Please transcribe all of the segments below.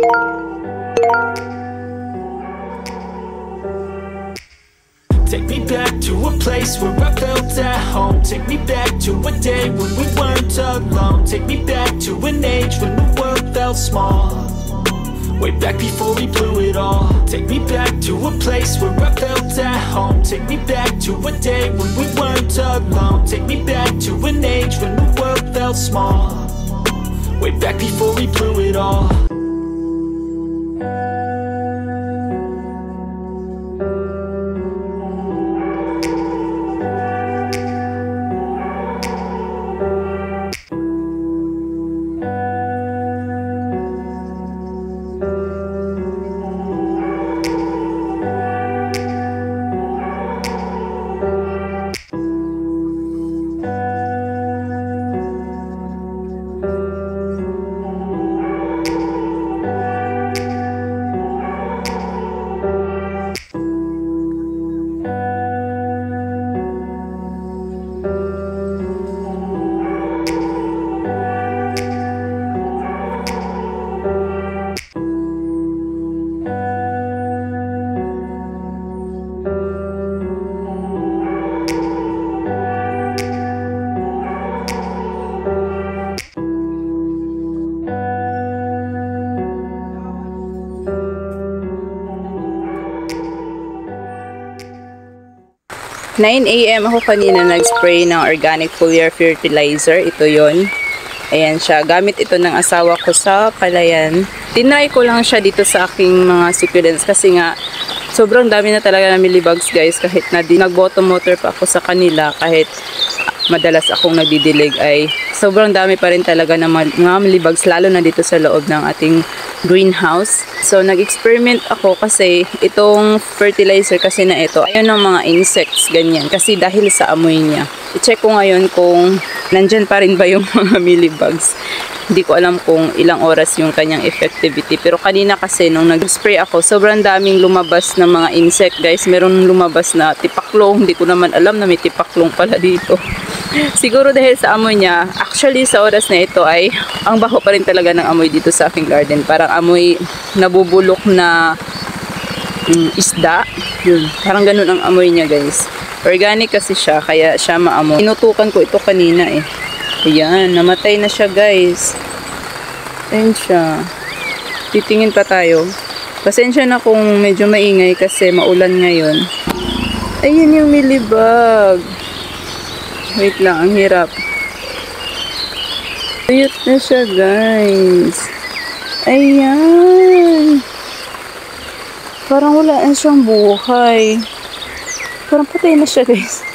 Take me back to a place where I felt at home. Take me back to a day when we weren't alone. Take me back to an age when the world felt small. Way back before we blew it all. Take me back to a place where I felt at home. Take me back to a day when we weren't alone. Take me back to an age when the world felt small. Way back before we blew it all. (9 AM ako kanina nag-spray ng organic foliar fertilizer. Ito yon. Ayan siya. Gamit ito ng asawa ko sa palayan. Tinry ko lang siya dito sa aking mga succulents kasi nga sobrang dami na talaga na millibugs guys. Kahit na nag-bottom water pa ako sa kanila, kahit madalas akong nagdidilig, ay sobrang dami pa rin talaga ng mga millibugs, lalo na dito sa loob ng ating greenhouse. So nag-experiment ako kasi itong fertilizer kasi na ito, ayun ng mga insects ganyan, kasi dahil sa amoy niya. I-check ko ngayon kung nandyan pa rin ba yung mga millibugs. Hindi ko alam kung ilang oras yung kanyang effectivity, pero kanina kasi nung nag-spray ako, sobrang daming lumabas na mga insect guys. Meron lumabas na tipaklong, hindi ko naman alam na may tipaklong pala dito. Siguro dahil sa amoy niya. Actually sa oras na ito ay ang baho pa rin talaga ng amoy dito sa aking garden. Parang amoy nabubulok na isda. Yun, parang ganun ang amoy niya guys. Organic kasi siya, kaya siya maamoy. Inutukan ko ito kanina eh. Ayan, namatay na siya guys. Ayan siya. Titingin pa tayo. Pasensya na kung medyo maingay kasi maulan ngayon. Ayun yung millibug. Wait lang, ang hirap. Tuyot na siya guys. Ayan. Parang wala na siyang buhay. Parang patay na siya guys.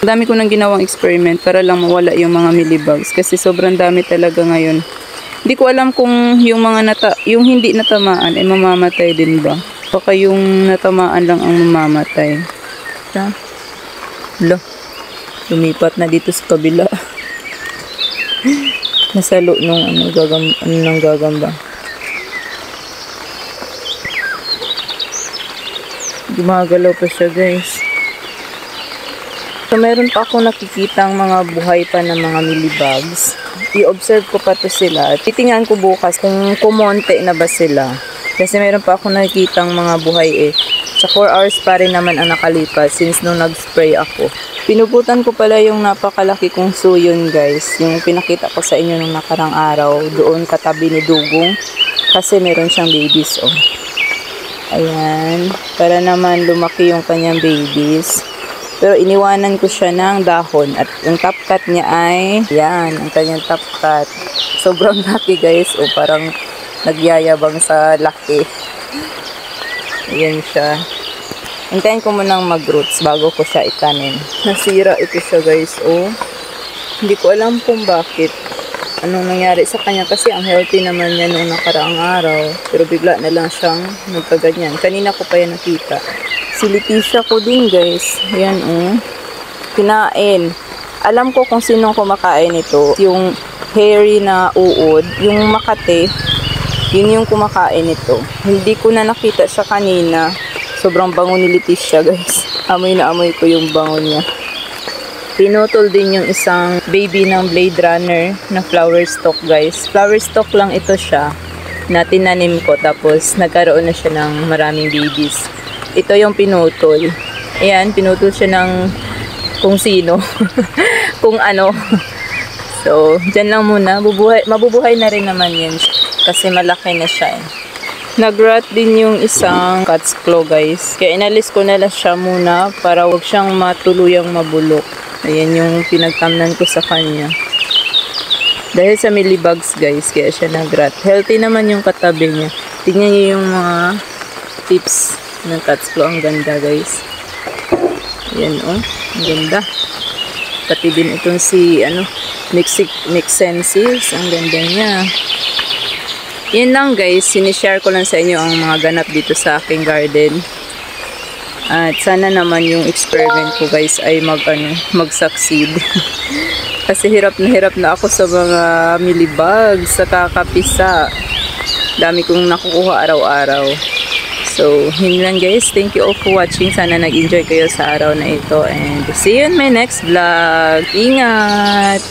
Ang dami ko nang ginawang experiment para lang mawala yung mga millibugs kasi sobrang dami talaga ngayon. Hindi ko alam kung yung mga yung hindi natamaan ay mamamatay din ba? Baka yung natamaan lang ang mamamatay. Hala. Lumipat na dito sa kabila. Nasalo nung nang gagamba. Gumagalaw pa siya guys. So meron pa ako nakikitang mga buhay pa ng mga millibugs. I-observe ko pa to sila. Titingnan ko bukas kung kumonte na ba sila. Kasi meron pa ako nakikitang mga buhay eh. Sa 4 hours pa rin naman ang nakalipas since nung nag-spray ako. Pinuputan ko pala yung napakalaki kong suyon guys. Yung pinakita ko sa inyo nung nakarang araw. Doon katabi ni Dugong. Kasi meron siyang babies oh. Ayan. Para naman lumaki yung kanyang babies. Pero iniwanan ko siya ng dahon. At yung top cut niya ay, yan, ang kanyang top cut. Sobrang laki guys. O parang nagyayabang sa laki. Ayan siya. Hintayin ko munang mag-roots bago ko siya itanim. Nasira ito siya guys. O, hindi ko alam kung bakit. Anong nangyari sa kanya. Kasi ang healthy naman niya nung nakaraang araw. Pero bigla na lang siyang nagkaganyan. Kanina ko pa yan nakita. Si Leticia ko din guys. Ayan oh. Kinain. Alam ko kung sinong kumakain ito. Yung hairy na uod. Yung Makate. Yun yung kumakain ito. Hindi ko na nakita siya kanina. Sobrang bango ni Leticia guys. Amoy na amoy ko yung bango niya. Pinutol din yung isang baby ng Blade Runner na flower stalk guys. Flower stalk lang ito siya. na tinanim ko. Tapos nagkaroon na siya ng maraming babies. Ito yung pinutol. Ayan, pinutol siya ng kung sino. Kung ano. So, dyan lang muna. Mabubuhay na rin naman yan. Kasi malaki na siya eh. Nag-rot din yung isang cat's claw guys. Kaya inalis ko na lang siya muna para wag siyang matuluyang mabulok. Ayan yung pinagtamnan ko sa kanya. Dahil sa millibugs guys, kaya siya nag-rot. Healthy naman yung katabi niya. Tingnan niyo yung mga tips ng cat's claw. Ang ganda guys. Ayan oh, ang ganda. Pati din itong si Mixensis. Ang ganda niya. Yan lang guys, sinishare ko lang sa inyo ang mga ganap dito sa aking garden. At sana naman yung experiment ko guys ay mag-succeed. Kasi hirap na ako sa mga millibugs, sa kakapisa. Dami kong nakukuha araw-araw. So, yun lang guys. Thank you all for watching. Sana nag-enjoy kayo sa araw na ito. And see you in my next vlog. Ingat!